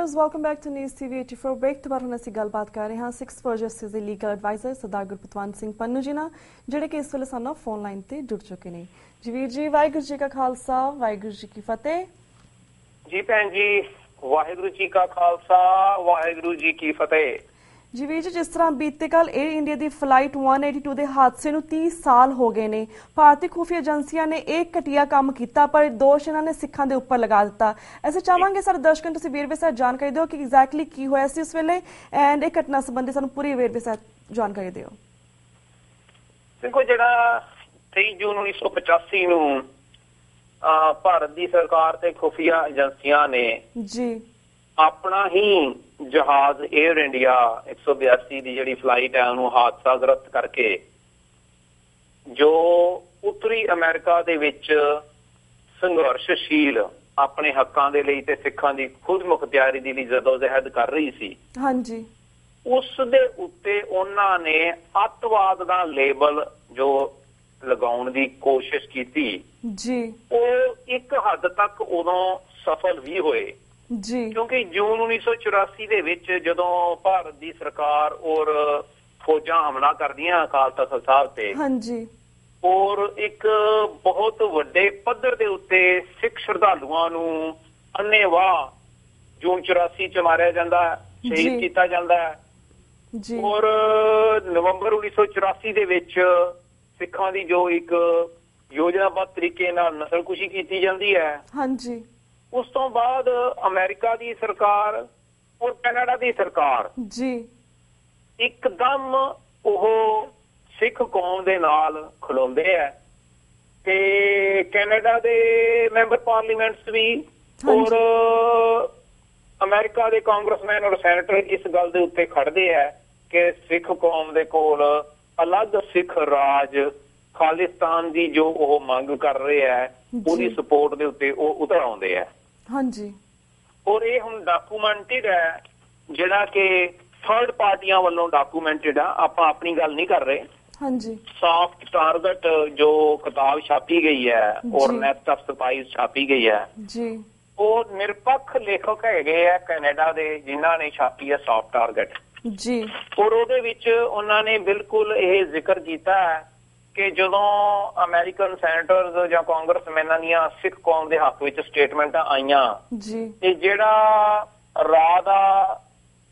viewers, welcome back to News TV 84 break ਤੋਂ ਬਾਅਦ ਹੁਣ ਅਸੀਂ ਗੱਲਬਾਤ ਕਰ ਰਹੇ ਹਾਂ 6 for Justice ਦੇ ਲੀਗਲ ਐਡਵਾਈਜ਼ਰ ਸਰਦਾਰ ਗੁਰਪਤਵੰਤ ਸਿੰਘ ਪੰਨੂ ਜੀ ਨਾਲ, ਜਿਹੜੇ ਕਿ ਇਸ ਵੇਲੇ ਸਾਨੂੰ ਫੋਨ ਲਾਈਨ ਤੇ ਜੁੜ ਚੁੱਕੇ ਨੇ। ਜੀ ਵੀਰ ਜੀ, ਵਾਹਿਗੁਰੂ ਜੀ ਕਾ ਖਾਲਸਾ, ਵਾਹਿਗੁਰੂ ਜੀ ਕੀ ਫਤਿਹ। ਜੀ ਭੈਣ ਜੀ, ਵਾਹਿਗੁਰੂ ਜੀ ਕਾ ਖਾਲਸਾ, ਵਾਹਿਗੁਰੂ ਜੀ ਕੀ ਫਤਿਹ। ਜੀ ਵੀਰ ਜੀ, ਜਿਸ ਤਰ੍ਹਾਂ ਬੀਤੇ ਕੱਲ 에ਅਰ ਇੰਡੀਆ ਦੀ ਫਲਾਈਟ 182 ਦੇ ਹਾਦਸੇ ਨੂੰ 30 ਸਾਲ ਹੋ ਗਏ ਨੇ, ਭਾਰਤੀ ਖੁਫੀਆ ਏਜੰਸੀਆਂ ਨੇ ਇਹ ਘਟੀਆ ਕੰਮ ਕੀਤਾ, ਪਰ ਦੋਸ਼ ਇਹਨਾਂ ਨੇ ਸਿੱਖਾਂ ਦੇ ਉੱਪਰ ਲਗਾ ਦਿੱਤਾ। ਅਸੀਂ ਚਾਹਾਂਗੇ ਸਾਰੇ ਦਰਸ਼ਕਾਂ ਨੂੰ ਤੁਸੀਂ ਵੇਰਵੇ ਸਾਹਿਬ ਜਾਣਕਾਰੀ ਦਿਓ ਕਿ ਐਗਜ਼ੈਕਟਲੀ ਕੀ ਹੋਇਆ ਸੀ ਉਸ ਵੇਲੇ, ਐਂਡ ਇਹ ਘਟਨਾ ਸੰਬੰਧੀ ਸਾਨੂੰ ਪੂਰੀ ਵੇਰਵੇ ਸਾਹਿਬ ਜਾਣਕਾਰੀ ਦਿਓ। ਦੇਖੋ, ਜਿਹੜਾ 23 ਜੂਨ 1985 ਨੂੰ ਭਾਰਤ ਦੀ ਸਰਕਾਰ ਤੇ ਖੁਫੀਆ ਏਜੰਸੀਆਂ ਨੇ ਜੀ ਆਪਣਾ ਹੀ ਜਹਾਜ਼ 에ਅਰ ਇੰਡੀਆ 182 ਦੀ ਜਿਹੜੀ ਫਲਾਈਟ ਹੈ ਉਹਨੂੰ ਹਾਦਸਾਗ੍ਰਸਤ ਕਰਕੇ ਜੋ ਉੱਤਰੀ ਅਮਰੀਕਾ ਦੇ ਵਿੱਚ ਸੰਘਰਸ਼ਸ਼ੀਲ ਆਪਣੇ ਹੱਕਾਂ ਦੇ ਲਈ ਤੇ ਸਿੱਖਾਂ ਦੀ ਖੁਦ ਮੁਖਤਿਆਰੀ ਦੇ ਲਈ ਜਦੋਜਹਿਦ ਕਰ ਰਹੀ ਸੀ, ਹਾਂਜੀ, ਉਸ ਦੇ ਉੱਤੇ ਉਹਨਾਂ ਨੇ ਅੱਤਵਾਦ ਦਾ ਲੇਬਲ ਜੋ ਲਗਾਉਣ ਦੀ ਕੋਸ਼ਿਸ਼ ਕੀਤੀ ਜੀ, ਉਹ ਇੱਕ ਹੱਦ ਤੱਕ ਉਦੋਂ ਸਫਲ ਵੀ ਹੋਏ ਜੀ, ਕਿਉਂਕਿ ਜੂਨ 1984 ਦੇ ਵਿੱਚ ਜਦੋਂ ਭਾਰਤ ਦੀ ਸਰਕਾਰ ਔਰ ਫੌਜਾਂ ਹਮਲਾ ਕਰਦੀਆਂ ਅਕਾਲ ਤਖ਼ਤ ਸਾਹਿਬ ਤੇ, ਹਾਂਜੀ, ਔਰ ਇੱਕ ਬਹੁਤ ਵੱਡੇ ਪੱਧਰ ਦੇ ਉੱਤੇ ਸਿੱਖ ਸ਼ਰਧਾਲੂਆਂ ਨੂੰ ਅੰਨ੍ਹੇਵਾਹ ਜੂਨ 84 ਚ ਮਾਰਿਆ ਜਾਂਦਾ, ਸ਼ਹੀਦ ਕੀਤਾ ਜਾਂਦਾ ਜੀ, ਔਰ ਨਵੰਬਰ 1984 ਦੇ ਵਿੱਚ ਸਿੱਖਾਂ ਦੀ ਜੋ ਇੱਕ ਯੋਜਨਾਬੱਧ ਤਰੀਕੇ ਨਾਲ ਨਸਲਕੁਸ਼ੀ ਕੀਤੀ ਜਾਂਦੀ ਹੈ, ਹਾਂਜੀ, ਉਸ ਤੋਂ ਬਾਅਦ ਅਮਰੀਕਾ ਦੀ ਸਰਕਾਰ ਔਰ ਕੈਨੇਡਾ ਦੀ ਸਰਕਾਰ ਜੀ ਇੱਕਦਮ ਉਹ ਸਿੱਖ ਕੌਮ ਦੇ ਨਾਲ ਖਲੋਂਦੇ ਹੈ ਤੇ ਕੈਨੇਡਾ ਦੇ ਮੈਂਬਰ ਪਾਰਲੀਮੈਂਟਸ ਵੀ ਔਰ ਅਮਰੀਕਾ ਦੇ ਕਾਂਗਰਸਮੈਨ ਔਰ ਸੈਨੇਟਰ ਇਸ ਗੱਲ ਦੇ ਉੱਤੇ ਖੜਦੇ ਹੈ ਕਿ ਸਿੱਖ ਕੌਮ ਦੇ ਕੋਲ ਅਲੱਗ ਸਿੱਖ ਰਾਜ ਖਾਲਿਸਤਾਨ ਦੀ ਜੋ ਉਹ ਮੰਗ ਕਰ ਰਹੇ ਹੈ ਉਹਦੀ ਸਪੋਰਟ ਦੇ ਉੱਤੇ ਉਹ ਉਤਰ ਆਉਂਦੇ ਹੈ, ਹਾਂਜੀ, ਔਰ ਇਹ ਹੁਣ ਡਾਕੂਮੈਂਟਡ ਹੈ, ਜਿਹੜਾ ਕਿ ਥਰਡ ਪਾਰਟੀਆਂ ਵੱਲੋਂ ਡਾਕੂਮੈਂਟਡ ਆ, ਆਪਾਂ ਆਪਣੀ ਗੱਲ ਨਹੀਂ ਕਰ ਰਹੇ, ਹਾਂਜੀ। ਸੌਫਟ ਟਾਰਗੇਟ ਜੋ ਕਿਤਾਬ ਛਾਪੀ ਗਈ ਹੈ ਔਰ ਨੈਸਟ ਆਫ ਸਪਾਈਸ ਛਾਪੀ ਗਈ ਹੈ ਜੀ, ਉਹ ਨਿਰਪੱਖ ਲੇਖਕ ਹੈਗੇ ਆ ਕੈਨੇਡਾ ਦੇ ਜਿਨ੍ਹਾਂ ਨੇ ਛਾਪੀ ਹੈ ਸੌਫਟ ਟਾਰਗੇਟ ਜੀ, ਔਰ ਉਹਦੇ ਵਿੱਚ ਉਹਨਾਂ ਨੇ ਬਿਲਕੁਲ ਇਹ ਜ਼ਿਕਰ ਕੀਤਾ ਹੈ ਕਿ ਜਦੋਂ ਅਮਰੀਕਨ ਸੈਨੇਟਰਸ ਜਾਂ ਕਾਂਗਰਸਮੈਨਾਂ ਦੀਆਂ ਸਿੱਖ ਕੌਮ ਦੇ ਹੱਕ ਵਿੱਚ ਸਟੇਟਮੈਂਟਾਂ ਆਈਆਂ ਜੀ, ਤੇ ਜਿਹੜਾ ਰਾਹ ਦਾ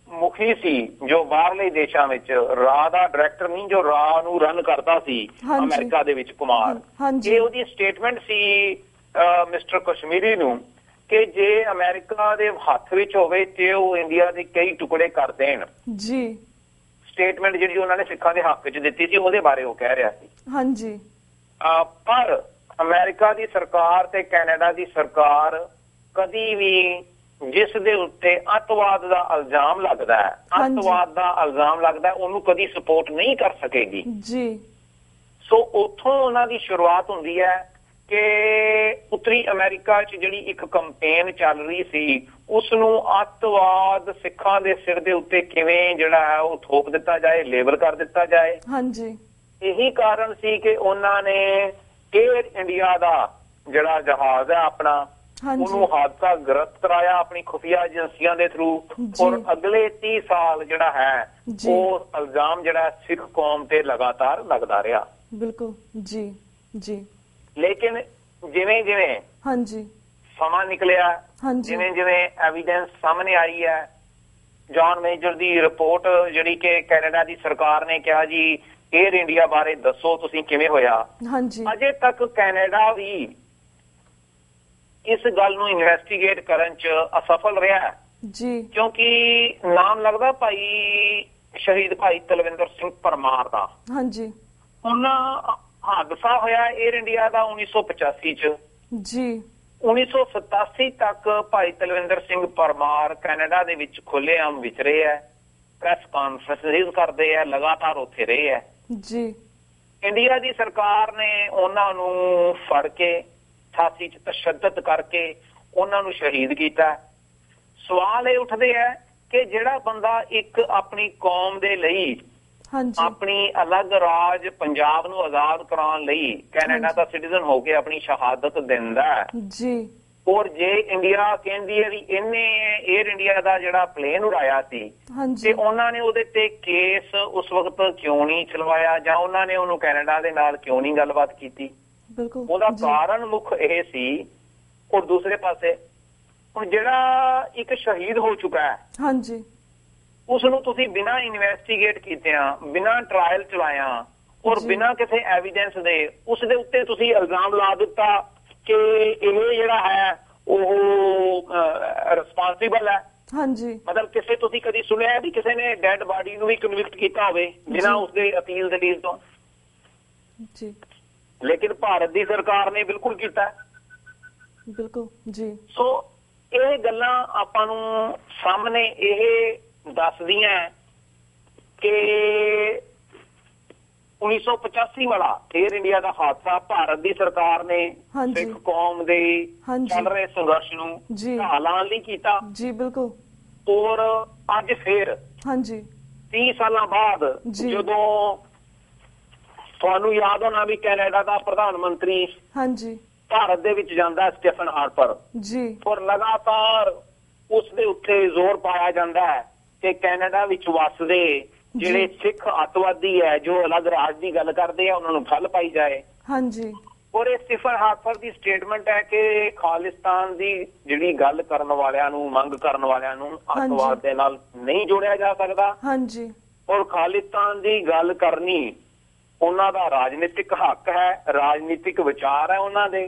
ਮੁਖੀ ਸੀ ਜੋ ਬਾਹਰਲੇ ਦੇਸ਼ਾਂ ਵਿੱਚ, ਰਾਹ ਦਾ ਡਾਇਰੈਕਟਰ ਨਹੀਂ, ਜੋ ਰਾਹ ਨੂੰ ਰਨ ਕਰਦਾ ਸੀ ਅਮਰੀਕਾ ਦੇ ਵਿੱਚ ਕੁਮਾਰ, ਇਹ ਉਹਦੀ ਸਟੇਟਮੈਂਟ ਸੀ ਮਿਸਟਰ ਕਸ਼ਮੀਰੀ ਨੂੰ ਕਿ ਜੇ ਅਮਰੀਕਾ ਦੇ ਹੱਥ ਵਿੱਚ ਹੋਵੇ ਤੇ ਉਹ ਇੰਡੀਆ ਦੇ ਕਈ ਟੁਕੜੇ ਕਰ ਦੇਣ ਜੀ। ਸਟੇਟਮੈਂਟ ਜਿਹੜੀ ਉਹਨਾਂ ਨੇ ਸਿੱਖਾਂ ਦੇ ਹੱਕ 'ਚ ਦਿੱਤੀ ਸੀ ਉਹਦੇ ਬਾਰੇ ਉਹ ਕਹਿ ਰਿਹਾ ਸੀ, ਹਾਂਜੀ। ਪਰ ਅਮਰੀਕਾ ਦੀ ਸਰਕਾਰ ਤੇ ਕੈਨੇਡਾ ਦੀ ਸਰਕਾਰ ਕਦੀ ਵੀ ਜਿਸ ਦੇ ਉੱਤੇ ਅੱਤਵਾਦ ਦਾ ਇਲਜ਼ਾਮ ਲੱਗਦਾ ਹੈ, ਅੱਤਵਾਦ ਦਾ ਇਲਜ਼ਾਮ ਲੱਗਦਾ, ਉਹਨੂੰ ਕਦੀ ਸਪੋਰਟ ਨਹੀਂ ਕਰ ਸਕੇਗੀ ਜੀ। ਸੋ ਉੱਥੋਂ ਉਹਨਾਂ ਦੀ ਸ਼ੁਰੂਆਤ ਹੁੰਦੀ ਹੈ ਕਿ ਉੱਤਰੀ ਅਮਰੀਕਾ 'ਚ ਜਿਹੜੀ ਇੱਕ ਕੰਪੇਨ ਚੱਲ ਰਹੀ ਸੀ ਉਸ ਨੂੰ ਅੱਤਵਾਦ ਸਿੱਖਾਂ ਦੇ ਸਿਰ ਦੇ ਉੱਤੇ ਕਿਵੇਂ ਜਿਹੜਾ ਹੈ ਉਹ ਥੋਪ ਦਿੱਤਾ ਜਾਏ, ਲੇਬਲ ਕਰ ਦਿੱਤਾ ਜਾਏ, ਹਾਂਜੀ। ਇਹੀ ਕਾਰਨ ਸੀ ਕਿ ਉਹਨਾਂ ਨੇ 에ਅਰ ਇੰਡੀਆ ਦਾ ਜਿਹੜਾ ਜਹਾਜ਼ ਹੈ ਆਪਣਾ, ਉਹਨੂੰ ਹਾਦਸਾ ਗ੍ਰਸਤ ਕਰਾਇਆ ਆਪਣੀ ਖੁਫੀਆ ਏਜੰਸੀਆਂ ਦੇ ਥਰੂ, ਔਰ ਅਗਲੇ 30 ਸਾਲ ਜਿਹੜਾ ਹੈ ਉਹ ਇਲਜ਼ਾਮ ਜਿਹੜਾ ਸਿੱਖ ਕੌਮ ਤੇ ਲਗਾਤਾਰ ਲੱਗਦਾ ਰਿਹਾ। ਬਿਲਕੁਲ ਜੀ ਜੀ। ਲੇਕਿਨ ਜਿਵੇਂ ਜਿਵੇਂ ਹਾਂਜੀ ਸਮਾਂ ਨਿਕਲਿਆ, ਜਿਵੇਂ ਜਿਵੇਂ ਐਵੀਡੈਂਸ ਸਾਹਮਣੇ ਆਈ ਹੈ, ਜੌਨ ਮੇਜਰ ਦੀ ਰਿਪੋਰਟ ਜਿਹੜੀ ਕਿ ਕੈਨੇਡਾ ਦੀ ਸਰਕਾਰ ਨੇ ਕਿਹਾ ਜੀ 에ਅਰ ਇੰਡੀਆ ਬਾਰੇ ਦੱਸੋ ਤੁਸੀਂ ਕਿਵੇਂ ਹੋਇਆ, ਹਾਂਜੀ, ਅਜੇ ਤੱਕ ਕੈਨੇਡਾ ਵੀ ਇਸ ਗੱਲ ਨੂੰ ਇਨਵੈਸਟੀਗੇਟ ਕਰਨ 'ਚ ਅਸਫਲ ਰਿਹਾ ਜੀ, ਕਿਉਂਕਿ ਨਾਮ ਲੱਗਦਾ ਭਾਈ ਸ਼ਹੀਦ ਭਾਈ ਤਲਵਿੰਦਰ ਸਿੰਘ ਪਰਮਾਰ ਦਾ, ਹਾਂਜੀ। ਉਹਨਾਂ ਹਾਦਸਾ ਹੋਇਆ 에ਅਰ ਇੰਡੀਆ ਦਾ 1985 ਚ ਜੀ। 1987 ਤੱਕ ਭਾਈ ਤਲਵਿੰਦਰ ਸਿੰਘ ਪਰਮਾਰ ਕੈਨੇਡਾ ਦੇ ਵਿੱਚ ਖੁੱਲ੍ਹੇਆਮ ਵਿਚਰੇ ਹੈ, ਪ੍ਰੈਸ ਕਾਨਫਰੰਸ ਕਰਦੇ ਹੈ, ਲਗਾਤਾਰ ਉੱਥੇ ਰਹੇ ਹੈ ਜੀ। ਇੰਡੀਆ ਦੀ ਸਰਕਾਰ ਨੇ ਉਹਨਾਂ ਨੂੰ ਫੜ ਕੇ 88 ਚ ਤਸ਼ੱਦਦ ਕਰਕੇ ਉਹਨਾਂ ਨੂੰ ਸ਼ਹੀਦ ਕੀਤਾ। ਸਵਾਲ ਇਹ ਉੱਠਦੇ ਹੈ ਕਿ ਜਿਹੜਾ ਬੰਦਾ ਇੱਕ ਆਪਣੀ ਕੌਮ ਦੇ ਲਈ ਆਪਣੀ ਅਲੱਗ ਰਾਜ ਪੰਜਾਬ ਨੂੰ ਆਜ਼ਾਦ ਕਰਾਉਣ ਲਈ ਕੈਨੇਡਾ ਦਾ ਸਿਟੀਜ਼ਨ ਹੋ ਕੇ ਆਪਣੀ ਸ਼ਹਾਦਤ ਦਿੰਦਾ ਜੀ, ਔਰ ਜੇ ਇੰਡੀਆ ਕਹਿੰਦੀ ਹੈ ਵੀ ਇਹਨੇ 에ਅਰ ਇੰਡੀਆ ਦਾ ਜਿਹੜਾ ਪਲੇਨ ਉਡਾਇਆ ਸੀ ਹਾਂਜੀ ਤੇ ਉਹਨਾਂ ਨੇ ਉਹਦੇ ਤੇ ਕੇਸ ਉਸ ਵਕਤ ਕਿਉਂ ਨਹੀਂ ਚਲਵਾਇਆ, ਜਾਂ ਉਹਨਾਂ ਨੇ ਉਹਨੂੰ ਕੈਨੇਡਾ ਦੇ ਨਾਲ ਕਿਉਂ ਨਹੀਂ ਗੱਲਬਾਤ ਕੀਤੀ? ਬਿਲਕੁਲ ਉਹਦਾ ਜੀ ਕਾਰਨ ਮੁੱਖ ਇਹ ਸੀ। ਔਰ ਦੂਸਰੇ ਪਾਸੇ ਹੁਣ ਜਿਹੜਾ ਇੱਕ ਸ਼ਹੀਦ ਹੋ ਚੁੱਕਾ ਹੈ, ਹਾਂਜੀ ਉਸ ਨੂੰ ਤੁਸੀਂ ਬਿਨਾਂ ਇਨਵੈਸਟੀਗੇਟ ਕੀਤਿਆਂ, ਬਿਨਾਂ ਟ੍ਰਾਇਲ ਚਲਾਇਆ ਔਰ ਜੀ। ਬਿਨਾਂ ਕਿਸੇ ਐਵੀਡੈਂਸ ਦੇ ਉਸ ਦੇ ਉੱਤੇ ਤੁਸੀਂ ਇਲਜ਼ਾਮ ਲਾ ਦਿੱਤਾ ਕਿ ਇਹ ਜਿਹੜਾ ਹੈ ਉਹ ਰਿਸਪਾਂਸਿਬਲ ਹੈ। ਹਾਂਜੀ ਮਤਲਬ ਕਿਸੇ ਤੁਸੀਂ ਕਦੀ ਸੁਣਿਆ ਵੀ ਕਿਸੇ ਨੇ ਡੈਡ ਬਾਡੀ ਨੂੰ ਵੀ ਕਨਵਿਕਟ ਕੀਤਾ ਹੋਵੇ ਬਿਨਾਂ ਜੀ। ਉਸਦੇ ਅਪੀਲ ਦਲੀਲ ਤੋਂ? ਜੀ ਲੇਕਿਨ ਭਾਰਤ ਦੀ ਸਰਕਾਰ ਨੇ ਬਿਲਕੁਲ ਕੀਤਾ। ਬਿਲਕੁਲ ਜੀ ਸੋ ਇਹ ਗੱਲਾਂ ਆਪਾਂ ਨੂੰ ਸਾਹਮਣੇ ਇਹ ਦੱਸਦੀਆਂ ਕਿ 1985 ਵਾਲਾ 에ਅਰ ਇੰਡੀਆ ਦਾ ਹਾਦਸਾ ਭਾਰਤ ਦੀ ਸਰਕਾਰ ਨੇ ਹਾਂਜੀ। ਸਿੱਖ ਕੌਮ ਦੇ ਹਾਂਜੀ। ਚੱਲ ਰਹੇ ਸੰਘਰਸ਼ ਨੂੰ ਜੀ। ਢਾਲਾਂ ਲਈ ਕੀਤਾ। ਜੀ ਬਿਲਕੁਲ ਔਰ ਅੱਜ ਫੇਰ ਹਾਂਜੀ 30 ਸਾਲਾਂ ਬਾਅਦ ਜੀ। ਜਦੋਂ ਤੁਹਾਨੂੰ ਯਾਦ ਹੋਣਾ ਵੀ ਕੈਨੇਡਾ ਦਾ ਪ੍ਰਧਾਨ ਮੰਤਰੀ ਹਾਂਜੀ ਭਾਰਤ ਦੇ ਵਿੱਚ ਜਾਂਦਾ ਸਟੀਫਨ ਹਾਰਪਰ, ਜੀ ਔਰ ਲਗਾਤਾਰ ਉਸ ਦੇ ਉੱਤੇ ਜ਼ੋਰ ਪਾਇਆ ਜਾਂਦਾ ਹੈ ਕਿ ਕੈਨੇਡਾ ਵਿੱਚ ਵੱਸਦੇ ਜਿਹੜੇ ਸਿੱਖ ਅੱਤਵਾਦੀ ਹੈ ਜੋ ਅਲੱਗ ਰਾਜ ਦੀ ਗੱਲ ਕਰਦੇ ਆ ਉਹਨਾਂ ਨੂੰ ਠੱਲ ਪਾਈ ਜਾਏ। ਹਾਂਜੀ ਔਰ ਇਹ ਸਟੀਫਨ ਹਾਰਪਰ ਦੀ ਸਟੇਟਮੈਂਟ ਹੈ ਕਿ ਖਾਲਿਸਤਾਨ ਦੀ ਜਿਹੜੀ ਗੱਲ ਕਰਨ ਵਾਲਿਆਂ ਨੂੰ, ਮੰਗ ਕਰਨ ਵਾਲਿਆਂ ਨੂੰ ਅੱਤਵਾਦ ਦੇ ਨਾਲ ਨਹੀਂ ਜੋੜਿਆ ਜਾ ਸਕਦਾ। ਹਾਂਜੀ ਔਰ ਖਾਲਿਸਤਾਨ ਦੀ ਗੱਲ ਕਰਨੀ ਉਹਨਾਂ ਦਾ ਰਾਜਨੀਤਿਕ ਹੱਕ ਹੈ, ਰਾਜਨੀਤਿਕ ਵਿਚਾਰ ਹੈ ਉਹਨਾਂ ਦੇ।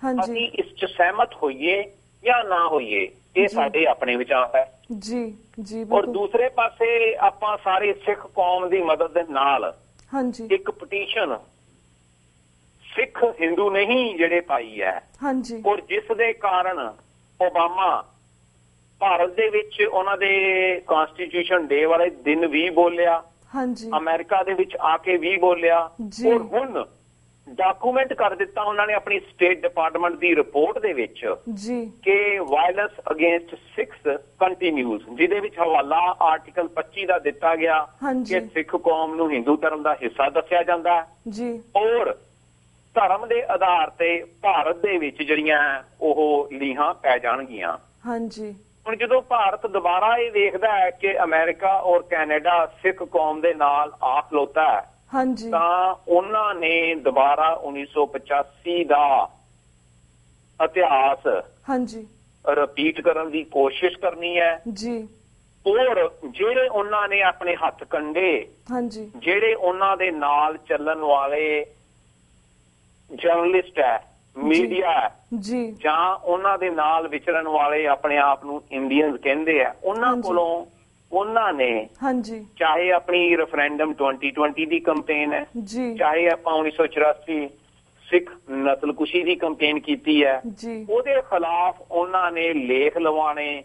ਹਾਂਜੀ ਅਸੀਂ ਇਸ 'ਚ ਸਹਿਮਤ ਹੋਈਏ ਜਾਂ ਨਾ ਹੋਈਏ, ਇਹ ਜੀ। ਸਾਡੇ ਆਪਣੇ ਵਿਚਾਰ ਹੈ। ਜੀ ਜੀ ਔਰ ਬਿਲਕੁਲ ਦੂਸਰੇ ਪਾਸੇ ਆਪਾਂ ਸਾਰੇ ਸਿੱਖ ਕੌਮ ਦੀ ਮਦਦ ਦੇ ਨਾਲ ਹਾਂਜੀ ਇੱਕ ਪਟੀਸ਼ਨ ਸਿੱਖ ਹਿੰਦੂ ਨਹੀਂ ਜਿਹੜੇ ਪਾਈ ਹੈ, ਹਾਂਜੀ ਔਰ ਜਿਸ ਦੇ ਕਾਰਨ ਓਬਾਮਾ ਭਾਰਤ ਦੇ ਵਿੱਚ ਉਹਨਾਂ ਦੇ ਕਨਸਟੀਟਿਊਸ਼ਨ ਡੇ ਵਾਲੇ ਦਿਨ ਵੀ ਬੋਲਿਆ, ਹਾਂਜੀ ਅਮਰੀਕਾ ਦੇ ਵਿੱਚ ਆ ਕੇ ਵੀ ਬੋਲਿਆ, ਜੀ। ਔਰ ਹੁਣ ਡਾਕੂਮੈਂਟ ਕਰ ਦਿੱਤਾ ਉਹਨਾਂ ਨੇ ਆਪਣੀ ਸਟੇਟ ਡਿਪਾਰਟਮੈਂਟ ਦੀ ਰਿਪੋਰਟ ਦੇ ਵਿੱਚ ਜੀ ਕਿ ਵਾਇਲੈਂਸ ਅਗੇਂਸਟ ਸਿੱਖਸ ਕੰਟੀਨਿਊਸ, ਜਿਹਦੇ ਵਿੱਚ ਹਵਾਲਾ ਆਰਟੀਕਲ 25 ਦਾ ਦਿੱਤਾ ਗਿਆ ਹਾਂਜੀ। ਕਿ ਸਿੱਖ ਕੌਮ ਨੂੰ ਹਿੰਦੂ ਧਰਮ ਦਾ ਹਿੱਸਾ ਦੱਸਿਆ ਜਾਂਦਾ ਹੈ ਜੀ ਔਰ ਧਰਮ ਦੇ ਆਧਾਰ ਤੇ ਭਾਰਤ ਦੇ ਵਿੱਚ ਜਿਹੜੀਆਂ ਉਹ ਲੀਹਾਂ ਪੈ ਜਾਣਗੀਆਂ। ਹਾਂਜੀ ਹੁਣ ਜਦੋਂ ਭਾਰਤ ਦੁਬਾਰਾ ਇਹ ਵੇਖਦਾ ਹੈ ਕਿ ਅਮਰੀਕਾ ਔਰ ਕੈਨੇਡਾ ਸਿੱਖ ਕੌਮ ਦੇ ਨਾਲ ਆ ਖਲੋਤਾ ਹੈ, ਹਾਂਜੀ ਤਾਂ ਉਹਨਾਂ ਨੇ ਦੁਬਾਰਾ 1985 ਦਾ ਇਤਿਹਾਸ ਹਾਂਜੀ ਰਿਪੀਟ ਕਰਨ ਦੀ ਕੋਸ਼ਿਸ਼ ਕਰਨੀ ਹੈ। ਜੀ ਔਰ ਜਿਹੜੇ ਉਹਨਾਂ ਨੇ ਆਪਣੇ ਹੱਥ ਕੰਡੇ, ਹਾਂਜੀ ਜਿਹੜੇ ਉਹਨਾਂ ਦੇ ਨਾਲ ਚੱਲਣ ਵਾਲੇ ਜਰਨਲਿਸਟ ਹੈ, ਮੀਡੀਆ ਹੈ, ਜੀ ਜਾਂ ਉਹਨਾਂ ਦੇ ਨਾਲ ਵਿਚਰਨ ਵਾਲੇ ਆਪਣੇ ਆਪ ਨੂੰ ਇੰਡੀਅਨਸ ਕਹਿੰਦੇ ਆ, ਉਹਨਾਂ ਹਾਂਜੀ। ਕੋਲੋਂ ਉਹਨਾਂ ਨੇ ਹਾਂਜੀ ਚਾਹੇ ਆਪਣੀ ਰੈਫਰੈਂਡਮ 2020 ਦੀ ਕੈਂਪੇਨ ਹੈ, ਜੀ ਚਾਹੇ ਆਪਾਂ 1984 ਸਿੱਖ ਨਸਲਕੁਸ਼ੀ ਦੀ ਕੈਂਪੇਨ ਕੀਤੀ ਹੈ, ਜੀ ਉਹਦੇ ਖਿਲਾਫ ਉਹਨਾਂ ਨੇ ਲੇਖ ਲਵਾਣੇ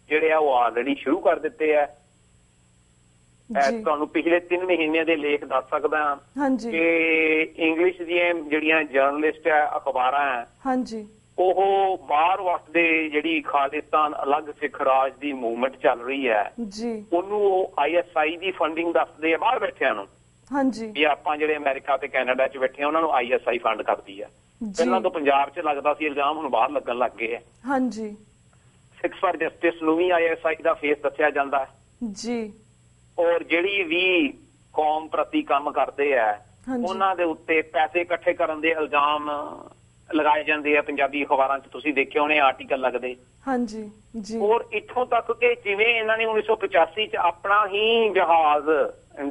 ਜਿਹੜੇ ਆ ਉਹ ਆਲਰੇਡੀ ਸ਼ੁਰੂ ਕਰ ਦਿੱਤੇ ਆ। ਜੀ ਤੁਹਾਨੂੰ ਪਿਛਲੇ 3 ਮਹੀਨਿਆਂ ਦੇ ਲੇਖ ਦੱਸ ਸਕਦਾ ਹਾਂ ਹਾਂਜੀ ਕਿ ਇੰਗਲਿਸ਼ ਦੀਆਂ ਜਿਹੜੀਆਂ ਜਰਨਲਿਸਟ ਹੈ, ਅਖਬਾਰਾਂ ਹੈ, ਹਾਂਜੀ ਉਹ ਬਾਹਰ ਵਸਦੇ ਜਿਹੜੀ ਖਾਲਿਸਤਾਨ ਅਲੱਗ ਸਿੱਖ ਰਾਜ ਦੀ ਮੂਵਮੈਂਟ ਚੱਲ ਰਹੀ ਹੈ, ਜੀ ਉਹਨੂੰ ਉਹ ISI ਦੀ ਫੰਡਿੰਗ ਦੱਸਦੇ ਆ ਬਾਹਰ ਬੈਠਿਆਂ ਨੂੰ, ਹਾਂਜੀ ਵੀ ਆਪਾਂ ਜਿਹੜੇ ਅਮਰੀਕਾ ਤੇ ਕੈਨੇਡਾ 'ਚ ਬੈਠੇ ਆ ਉਹਨਾਂ ਨੂੰ ISI ਫੰਡ ਕਰਦੀ ਆ। ਜੀ ਪਹਿਲਾਂ ਤਾਂ ਪੰਜਾਬ 'ਚ ਲੱਗਦਾ ਸੀ ਇਲਜ਼ਾਮ, ਹੁਣ ਬਾਹਰ ਲੱਗਣ ਲੱਗ ਗਏ ਆ। ਹਾਂਜੀ ਸਿੱਖਸ ਫਾਰ ਜਸਟਿਸ ਨੂੰ ਵੀ ISI ਦਾ ਫੇਸ ਦੱਸਿਆ ਜਾਂਦਾ ਹੈ। ਜੀ ਔਰ ਜਿਹੜੀ ਵੀ ਕੌਮ ਪ੍ਰਤੀ ਕੰਮ ਕਰਦੇ ਆ ਹਾਂਜੀ ਉਹਨਾਂ ਦੇ ਉੱਤੇ ਪੈਸੇ ਇਕੱਠੇ ਕਰਨ ਦੇ ਇਲਜ਼ਾਮ ਲਗਾਏ ਜਾਂਦੇ ਆ। ਪੰਜਾਬੀ ਅਖਬਾਰਾਂ 'ਚ ਤੁਸੀਂ ਦੇਖੇ ਹੋਣੇ ਆਰਟੀਕਲ ਲੱਗਦੇ। ਹਾਂਜੀ ਜੀ ਔਰ ਇੱਥੋਂ ਤੱਕ ਕਿ ਜਿਵੇਂ ਇਹਨਾਂ ਨੇ 1985 'ਚ ਆਪਣਾ ਹੀ ਜਹਾਜ਼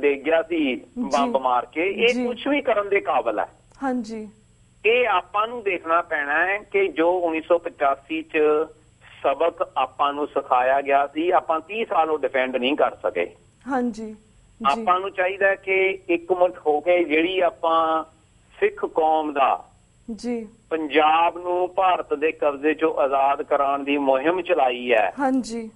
ਡੇਗਿਆ ਸੀ ਬੰਬ ਮਾਰ ਕੇ, ਇਹ ਜੀ। ਕੁਝ ਵੀ ਕਰਨ ਦੇ ਕਾਬਲ ਹੈ। ਹਾਂਜੀ ਇਹ ਆਪਾਂ ਨੂੰ ਦੇਖਣਾ ਪੈਣਾ ਹੈ ਕਿ ਜੋ 1985 'ਚ ਸਬਕ ਆਪਾਂ ਨੂੰ ਸਿਖਾਇਆ ਗਿਆ ਸੀ, ਆਪਾਂ 30 ਸਾਲ ਉਹ ਡਿਫੈਂਡ ਨਹੀਂ ਕਰ ਸਕੇ। ਹਾਂਜੀ ਜੀ ਆਪਾਂ ਨੂੰ ਚਾਹੀਦਾ ਕਿ ਇੱਕਮੁੱਠ ਹੋ ਕੇ ਜਿਹੜੀ ਆਪਾਂ ਸਿੱਖ ਕੌਮ ਦਾ ਜੀ ਪੰਜਾਬ ਨੂੰ ਭਾਰਤ ਦੇ ਕਬਜ਼ੇ 'ਚੋਂ ਆਜ਼ਾਦ ਕਰਾਉਣ ਦੀ ਮੁਹਿੰਮ ਚਲਾਈ ਹੈ, ਹਾਂਜੀ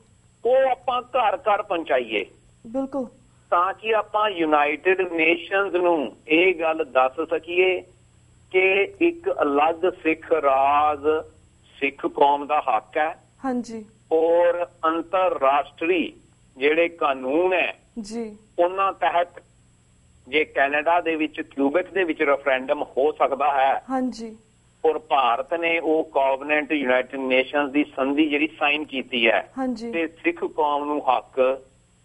ਉਹ ਆਪਾਂ ਘਰ ਘਰ ਪਹੁੰਚਾਈਏ, ਬਿਲਕੁਲ ਤਾਂ ਕਿ ਆਪਾਂ ਯੂਨਾਈਟਿਡ ਨੇਸ਼ਨਜ਼ ਨੂੰ ਇਹ ਗੱਲ ਦੱਸ ਸਕੀਏ ਕਿ ਇੱਕ ਅਲੱਗ ਸਿੱਖ ਰਾਜ ਸਿੱਖ ਕੌਮ ਦਾ ਹੱਕ ਹੈ। ਹਾਂਜੀ ਔਰ ਅੰਤਰਰਾਸ਼ਟਰੀ ਜਿਹੜੇ ਕਾਨੂੰਨ ਹੈ ਜੀ ਉਹਨਾਂ ਤਹਿਤ ਜੇ ਕੈਨੇਡਾ ਦੇ ਵਿੱਚ ਕਿਊਬਿਕ ਦੇ ਵਿੱਚ ਰੈਫਰੈਂਡਮ ਹੋ ਸਕਦਾ ਹੈ, ਹਾਂਜੀ ਔਰ ਭਾਰਤ ਨੇ ਉਹ ਕੋਵਨੈਂਟ ਯੂਨਾਈਟਿਡ ਨੇਸ਼ਨਸ ਦੀ ਸੰਧੀ ਜਿਹੜੀ ਸਾਈਨ ਕੀਤੀ ਹੈ ਹਾਂਜੀ ਤੇ ਸਿੱਖ ਕੌਮ ਨੂੰ ਹੱਕ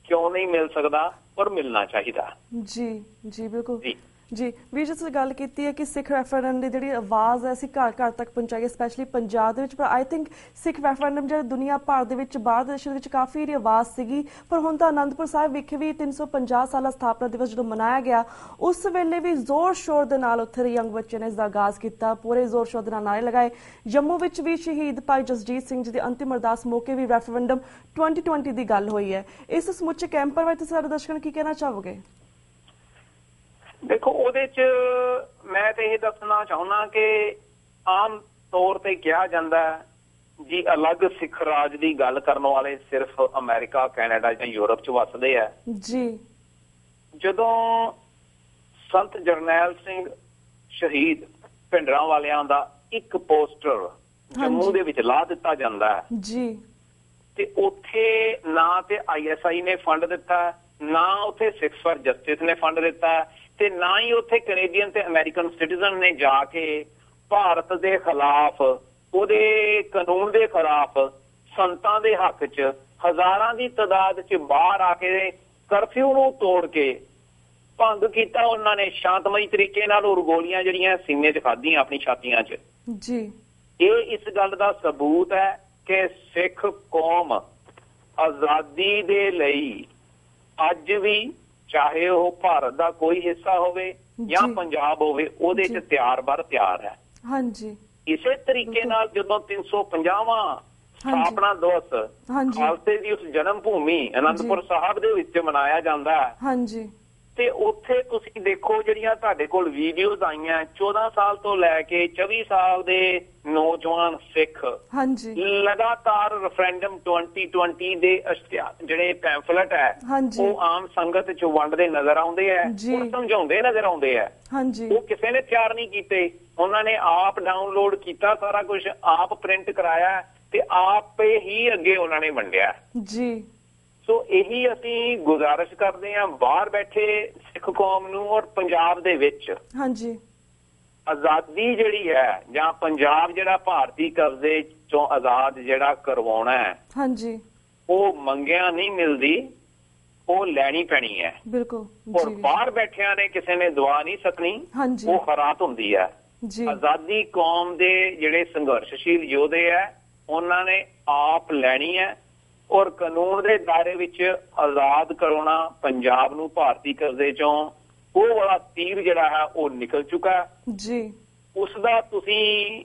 ਕਿਉਂ ਨਹੀਂ ਮਿਲ ਸਕਦਾ ਔਰ ਮਿਲਣਾ ਚਾਹੀਦਾ। ਜੀ ਜੀ ਬਿਲਕੁਲ ਜੀ ਜੀ ਵੀਰ ਜੀ ਤੁਸੀਂ ਗੱਲ ਕੀਤੀ ਹੈ ਕਿ ਸਿੱਖ ਰੈਫਰੈਂਡਮ ਦੀ ਜਿਹੜੀ ਆਵਾਜ਼ ਹੈ ਅਸੀਂ ਘਰ ਘਰ ਤੱਕ ਪਹੁੰਚਾਈਏ, ਸਪੈਸ਼ਲੀ ਪੰਜਾਬ ਦੇ ਵਿੱਚ। ਪਰ ਆਈ ਥਿੰਕ ਸਿੱਖ ਰੈਫਰੈਂਡਮ ਜਿਹੜਾ ਦੁਨੀਆ ਭਰ ਦੇ ਵਿੱਚ ਬਾਹਰ ਦੇ ਦੇਸ਼ਾਂ ਦੇ ਵਿੱਚ ਕਾਫੀ ਇਹਦੀ ਆਵਾਜ਼ ਸੀਗੀ, ਪਰ ਹੁਣ ਤਾਂ ਅਨੰਦਪੁਰ ਸਾਹਿਬ ਵਿਖੇ ਵੀ 350 ਸਾਲਾ ਸਥਾਪਨਾ ਦਿਵਸ ਜਦੋਂ ਮਨਾਇਆ ਗਿਆ, ਉਸ ਵੇਲੇ ਵੀ ਜ਼ੋਰ ਸ਼ੋਰ ਦੇ ਨਾਲ ਉੱਥੇ ਦੇ ਯੰਗ ਬੱਚੇ ਨੇ ਇਸ ਦਾ ਆਗਾਜ਼ ਕੀਤਾ, ਪੂਰੇ ਜ਼ੋਰ ਸ਼ੋਰ ਦੇ ਨਾਲ ਨਾਅਰੇ ਲਗਾਏ। ਜੰਮੂ ਵਿੱਚ ਵੀ ਸ਼ਹੀਦ ਭਾਈ ਜਸਜੀਤ ਸਿੰਘ ਜੀ ਦੀ ਅੰਤਿਮ ਅਰਦਾਸ ਮੌਕੇ ਵੀ ਰੈਫਰੈਂਡਮ 2020 ਦੀ ਗੱਲ ਹੋਈ ਹੈ। ਇਸ ਸਮੁੱਚੇ ਕੈਂਪਰ ਬਾਰੇ ਤੁਸੀਂ ਸਾਡੇ ਦਰਸ਼ਕਾਂ ਨੂੰ ਕੀ ਕਹਿਣਾ ਚਾਹੋਗੇ? ਦੇਖੋ, ਉਹਦੇ 'ਚ ਮੈਂ ਤੇ ਇਹ ਦੱਸਣਾ ਚਾਹੁੰਦਾ ਕਿ ਆਮ ਤੌਰ ਤੇ ਕਿਹਾ ਜਾਂਦਾ ਜੀ ਅਲੱਗ ਸਿੱਖ ਰਾਜ ਦੀ ਗੱਲ ਕਰਨ ਵਾਲੇ ਸਿਰਫ ਅਮਰੀਕਾ, ਕੈਨੇਡਾ ਜਾਂ ਯੂਰਪ 'ਚ ਵੱਸਦੇ ਆ ਜੀ। ਜਦੋਂ ਸੰਤ ਜਰਨੈਲ ਸਿੰਘ ਸ਼ਹੀਦ ਭਿੰਡਰਾਂ ਵਾਲਿਆਂ ਦਾ ਇੱਕ ਪੋਸਟਰ ਜੰਮੂ ਦੇ ਵਿੱਚ ਲਾ ਦਿੱਤਾ ਜਾਂਦਾ ਹੈ ਜੀ, ਤੇ ਉੱਥੇ ਨਾ ਤੇ ISI ਨੇ ਫੰਡ ਦਿੱਤਾ, ਨਾ ਉੱਥੇ ਸਿੱਖਸ ਫਾਰ ਜਸਟਿਸ ਨੇ ਫੰਡ ਦਿੱਤਾ, ਤੇ ਨਾ ਹੀ ਉੱਥੇ ਕੈਨੇਡੀਅਨ ਤੇ ਅਮਰੀਕਨ ਸਿਟੀਜ਼ਨ ਨੇ ਜਾ ਕੇ ਭਾਰਤ ਦੇ ਖਿਲਾਫ, ਉਹਦੇ ਕਾਨੂੰਨ ਦੇ ਖਿਲਾਫ, ਸੰਤਾਂ ਦੇ ਹੱਕ 'ਚ ਹਜ਼ਾਰਾਂ ਦੀ ਤਾਦਾਦ 'ਚ ਬਾਹਰ ਆ ਕੇ ਕਰਫਿਊ ਨੂੰ ਤੋੜ ਕੇ ਭੰਗ ਕੀਤਾ। ਉਹਨਾਂ ਨੇ ਸ਼ਾਂਤਮਈ ਤਰੀਕੇ ਨਾਲ ਉਹ ਗੋਲੀਆਂ ਜਿਹੜੀਆਂ ਸੀਨੇ 'ਚ ਖਾਧੀਆਂ ਆਪਣੀ ਛਾਤੀਆਂ 'ਚ ਜੀ। ਇਹ ਇਸ ਗੱਲ ਦਾ ਸਬੂਤ ਹੈ ਕਿ ਸਿੱਖ ਕੌਮ ਆਜ਼ਾਦੀ ਦੇ ਲਈ ਅੱਜ ਵੀ, ਚਾਹੇ ਉਹ ਭਾਰਤ ਦਾ ਕੋਈ ਹਿੱਸਾ ਹੋਵੇ ਜਾਂ ਪੰਜਾਬ ਹੋਵੇ, ਉਹਦੇ 'ਚ ਤਿਆਰ ਹੈ। ਹਾਂਜੀ। ਇਸੇ ਤਰੀਕੇ ਨਾਲ ਜਦੋਂ 350ਵਾਂ ਸਥਾਪਨਾ ਦਿਵਸ ਖਾਲਸੇ ਦੀ ਉਸ ਜਨਮ ਭੂਮੀ ਅਨੰਦਪੁਰ ਸਾਹਿਬ ਦੇ ਵਿੱਚ ਮਨਾਇਆ ਜਾਂਦਾ ਹੈ, ਹਾਂਜੀ, ਤੇ ਉੱਥੇ ਤੁਸੀਂ ਦੇਖੋ ਜਿਹੜੀਆਂ ਤੁਹਾਡੇ ਕੋਲ ਵੀਡੀਓਜ਼ ਆਈਆਂ 14 ਸਾਲ ਤੋਂ ਲੈ ਕੇ 24 ਸਾਲ ਦੇ ਨੌਜਵਾਨ ਸਿੱਖ ਹਾਂਜੀ ਲਗਾਤਾਰ ਰੈਫਰੈਂਡਮ 2020 ਦੇ ਜਿਹੜੇ ਪੈਂਫਲੇਟ ਹੈ ਉਹ ਆਮ ਸੰਗਤ ਚ ਵੰਡਦੇ ਨਜ਼ਰ ਆਉਂਦੇ ਆ, ਉਹ ਸਮਝਾਉਂਦੇ ਨਜ਼ਰ ਆਉਂਦੇ ਆ। ਉਹ ਕਿਸੇ ਨੇ ਤਿਆਰ ਨਹੀਂ ਕੀਤੇ, ਉਹਨਾਂ ਨੇ ਆਪ ਡਾਊਨਲੋਡ ਕੀਤਾ, ਸਾਰਾ ਕੁਝ ਆਪ ਪ੍ਰਿੰਟ ਕਰਾਇਆ ਤੇ ਆਪੇ ਹੀ ਅੱਗੇ ਉਹਨਾਂ ਨੇ ਵੰਡਿਆ ਜੀ। ਸੋ ਇਹੀ ਅਸੀਂ ਗੁਜ਼ਾਰਿਸ਼ ਕਰਦੇ ਹਾਂ ਬਾਹਰ ਬੈਠੇ ਸਿੱਖ ਕੌਮ ਨੂੰ ਔਰ ਪੰਜਾਬ ਦੇ ਵਿੱਚ ਹਾਂਜੀ ਆਜ਼ਾਦੀ ਜਿਹੜੀ ਹੈ ਜਾਂ ਪੰਜਾਬ ਜਿਹੜਾ ਭਾਰਤੀ ਕਬਜ਼ੇ ਚੋਂ ਆਜ਼ਾਦ ਜਿਹੜਾ ਕਰਵਾਉਣਾ ਹੈ ਹਾਂਜੀ ਉਹ ਮੰਗਿਆ ਨਹੀਂ ਮਿਲਦੀ, ਉਹ ਲੈਣੀ ਪੈਣੀ ਹੈ। ਬਿਲਕੁਲ। ਔਰ ਬਾਹਰ ਬੈਠਿਆਂ ਨੇ ਕਿਸੇ ਨੇ ਦਵਾ ਨਹੀਂ ਸਕਣੀ, ਉਹ ਖਰਾਤ ਹੁੰਦੀ ਹੈ। ਆਜ਼ਾਦੀ ਕੌਮ ਦੇ ਜਿਹੜੇ ਸੰਘਰਸ਼ਸ਼ੀਲ ਯੋਧੇ ਹੈ ਉਹਨਾਂ ਨੇ ਆਪ ਲੈਣੀ ਹੈ ਔਰ ਕਾਨੂੰਨ ਦੇ ਦਾਇਰੇ ਵਿੱਚ ਆਜ਼ਾਦ ਕਰਾਉਣਾ ਪੰਜਾਬ ਨੂੰ ਭਾਰਤੀ ਕਬਜ਼ੇ ਚੋਂ। ਉਹ ਵਾਲਾ ਤੀਰ ਜਿਹੜਾ ਹੈ ਉਹ ਨਿਕਲ ਚੁੱਕਾ ਜੀ। ਉਸ ਦਾ ਤੁਸੀਂ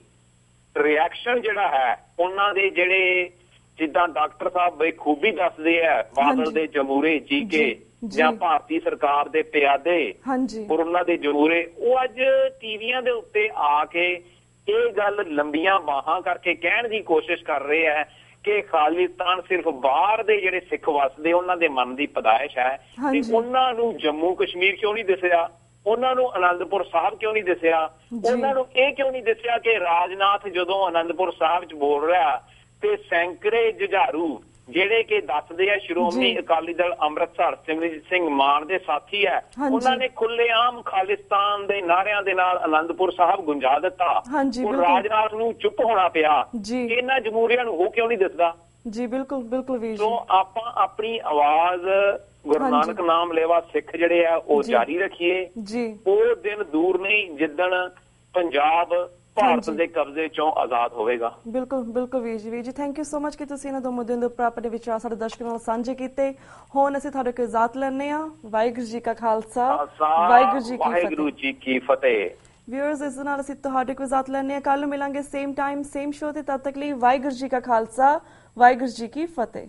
ਰਿਐਕਸ਼ਨ ਜਿਹੜਾ ਹੈ ਉਹਨਾਂ ਦੇ ਜਿਹੜੇ ਜਿੱਦਾਂ ਡਾਕਟਰ ਸਾਹਿਬ ਬਖੂਬੀ ਦੱਸਦੇ ਆ, ਬਾਦਲ ਦੇ ਜਮੂਰੇ ਜੀ ਕੇ ਜਾਂ ਭਾਰਤੀ ਸਰਕਾਰ ਦੇ ਪਿਆਦੇ ਔਰ ਉਹਨਾਂ ਦੇ ਜਮੂਰੇ, ਉਹ ਅੱਜ ਟੀਵੀਆਂ ਦੇ ਉੱਤੇ ਆ ਕੇ ਇਹ ਗੱਲ ਲੰਬੀਆਂ ਬਾਹਾਂ ਕਰਕੇ ਕਹਿਣ ਦੀ ਕੋਸ਼ਿਸ਼ ਕਰ ਰਹੇ ਹੈ ਕਿ ਖਾਲਿਸਤਾਨ ਸਿਰਫ ਬਾਹਰ ਦੇ ਜਿਹੜੇ ਸਿੱਖ ਵਸਦੇ ਉਹਨਾਂ ਦੇ ਮਨ ਦੀ ਪੈਦਾਇਸ਼ ਹੈ ਤੇ ਉਹਨਾਂ ਨੂੰ ਜੰਮੂ ਕਸ਼ਮੀਰ ਕਿਉਂ ਨਹੀਂ ਦਿਸਿਆ, ਉਹਨਾਂ ਨੂੰ ਅਨੰਦਪੁਰ ਸਾਹਿਬ ਕਿਉਂ ਨਹੀਂ ਦਿਸਿਆ, ਉਹਨਾਂ ਨੂੰ ਇਹ ਕਿਉਂ ਨਹੀਂ ਦਿਸਿਆ ਕਿ ਰਾਜਨਾਥ ਜਦੋਂ ਅਨੰਦਪੁਰ ਸਾਹਿਬ 'ਚ ਬੋਲ ਰਿਹਾ ਤੇ ਸੈਂਕੜੇ ਜੁਝਾਰੂ ਜਿਹੜੇ ਕਿ ਦੱਸਦੇ ਆ ਸ਼੍ਰੋਮਣੀ ਅਕਾਲੀ ਦਲ ਅੰਮ੍ਰਿਤਸਰ ਸਿਮਰਜੀਤ ਸਿੰਘ ਮਾਨ ਦੇ ਸਾਥੀ ਹੈ, ਉਹਨਾਂ ਨੇ ਖੁੱਲੇਆਮ ਖਾਲਿਸਤਾਨ ਦੇ ਨਾਅਰਿਆਂ ਦੇ ਨਾਲ ਅਨੰਦਪੁਰ ਸਾਹਿਬ ਗੁੰਜਾ ਦਿੱਤਾ। ਔਰ ਰਾਜਨਾਥ ਨੂੰ ਚੁੱਪ ਹੋਣਾ ਪਿਆ। ਇਹਨਾਂ ਜਮਹੂਰੀਆਂ ਨੂੰ ਉਹ ਕਿਉਂ ਨਹੀਂ ਦਿਸਦਾ? ਜੀ ਬਿਲਕੁਲ ਬਿਲਕੁਲ ਵੀਰ ਜੀ। ਸੋ ਆਪਾਂ ਆਪਣੀ ਆਵਾਜ਼ ਗੁਰੂ ਨਾਨਕ ਨਾਮ ਲੈਵਾ ਸਿੱਖ ਜਿਹੜੇ ਆ ਉਹ ਜਾਰੀ ਰੱਖੀਏ। ਉਹ ਦਿਨ ਦੂਰ ਨਹੀਂ ਜਿੱਦਣ ਪੰਜਾਬ ਭਾਰਤ ਦੇ ਕਬਜ਼ੇ ਚੋਂ ਆਜ਼ਾਦ ਹੋਵੇਗਾ। ਬਿਲਕੁਲ ਬਿਲਕੁਲ ਵੀਰ ਜੀ ਥੈਂਕ ਯੂ ਸੋ ਮਚ ਕਿ ਤੁਸੀਂ ਇਹਨਾਂ ਦੋ ਮੁੱਦਿਆਂ ਦੇ ਉੱਪਰ ਆਪਣੇ ਵਿਚਾਰ ਸਾਡੇ ਦਰਸ਼ਕਾਂ ਨਾਲ ਸਾਂਝੇ ਕੀਤੇ। ਹੁਣ ਅਸੀਂ ਤੁਹਾਡੇ ਕੋਲ ਇਜਾਜ਼ਤ ਲੈਂਦੇ ਹਾਂ। ਵਾਹਿਗੁਰੂ ਜੀ ਕਾ ਖਾਲਸਾ, ਵਾਹਿਗੁਰੂ ਜੀ ਕੀ ਫਤਿਹ। ਵਿਊਅਰਸ, ਇਸ ਨਾਲ ਅਸੀਂ ਤੁਹਾਡੇ ਕੋਲ ਇਜਾਜ਼ਤ ਲੈਂਦੇ ਹਾਂ। ਕੱਲ ਮਿਲਾਂਗੇ ਸੇਮ ਟਾਈਮ ਸੇਮ ਸ਼ੋ ਤੇ, ਤਦ ਤੱਕ ਲਈ ਵਾਹਿਗੁਰੂ ਜੀ ਕਾ ਖਾਲਸਾ, ਵਾਹਿਗੁਰੂ ਜੀ ਕੀ ਫਤਿਹ।